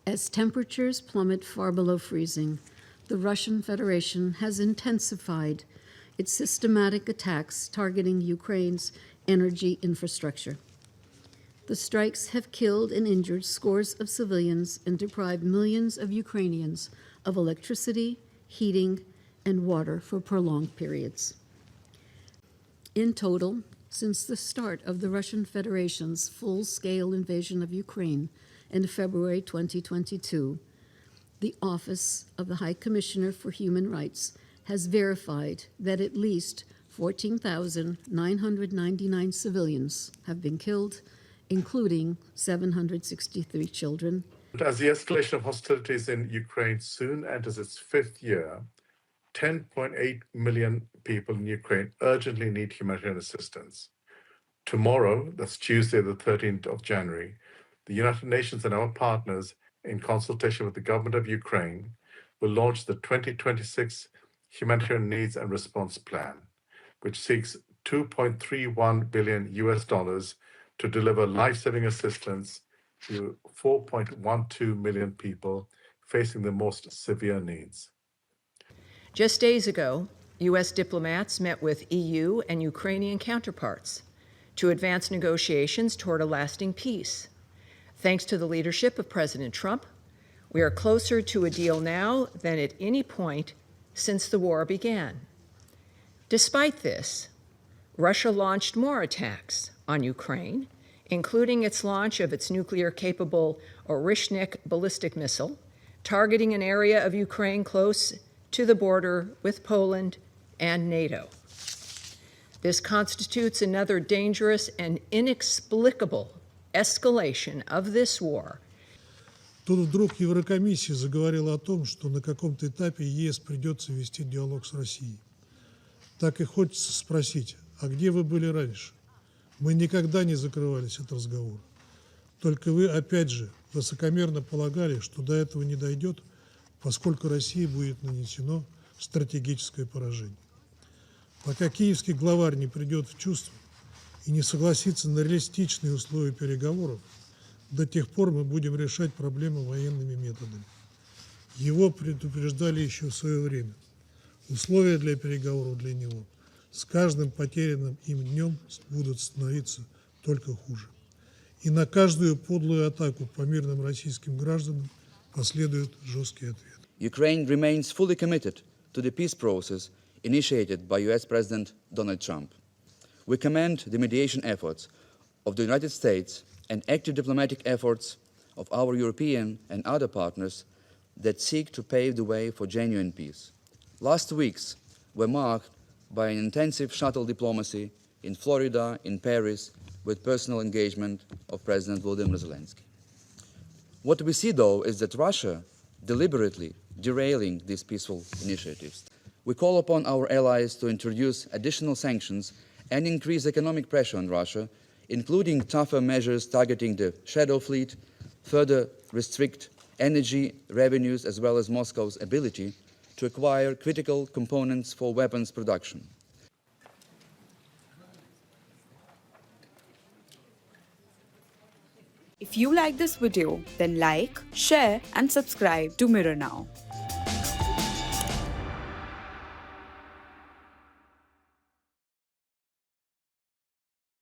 As temperatures plummet far below freezing, the Russian Federation has intensified its systematic attacks targeting Ukraine's energy infrastructure. The strikes have killed and injured scores of civilians and deprived millions of Ukrainians of electricity, heating, and water for prolonged periods. In total, since the start of the Russian Federation's full-scale invasion of Ukraine in February 2022, the Office of the High Commissioner for Human Rights has verified that at least 14,999 civilians have been killed, including 763 children. As the escalation of hostilities in Ukraine soon enters its fifth year, 10.8 million people in Ukraine urgently need humanitarian assistance. Tomorrow, that's Tuesday, the 13th of January, the United Nations and our partners, in consultation with the government of Ukraine, will launch the 2026 Humanitarian Needs and Response Plan, which seeks $2.31 billion to deliver life-saving assistance to 4.12 million people facing the most severe needs. Just days ago, U.S. diplomats met with EU and Ukrainian counterparts to advance negotiations toward a lasting peace. Thanks to the leadership of President Trump, we are closer to a deal now than at any point since the war began. Despite this, Russia launched more attacks on Ukraine, including its launch of its nuclear-capable Orishnik ballistic missile, targeting an area of Ukraine close to the border with Poland and NATO. This constitutes another dangerous and inexplicable escalation of this war. Тут вдруг Еврокомиссия заговорила о том, что на каком-то этапе ЕС придется вести диалог с Россией. Так и хочется спросить, а где вы были раньше? Мы никогда не закрывались от разговора. Только вы, опять же, высокомерно полагали, что до этого не дойдет, поскольку России будет нанесено стратегическое поражение. Пока киевский главарь не придет в чувство и не согласится на реалистичные условия переговоров, до тех пор мы будем решать проблемы военными методами. Его предупреждали еще в свое время. Условия для переговоров для него с каждым потерянным им днем будут становиться только хуже. И на каждую подлую атаку по мирным российским гражданам последует жесткий ответ. Ukraine remains fully committed to the peace process initiated by US President Donald Trump. We commend the mediation efforts of the United States and active diplomatic efforts of our European and other partners that seek to pave the way for genuine peace. Last weeks were marked by an intensive shuttle diplomacy in Florida, in Paris, with personal engagement of President Volodymyr Zelensky. What we see, though, is that Russia deliberately derailing these peaceful initiatives. We call upon our allies to introduce additional sanctions and increase economic pressure on Russia, including tougher measures targeting the shadow fleet, further restrict energy revenues as well as Moscow's ability to acquire critical components for weapons production. If you like this video, then like, share and subscribe to Mirror Now.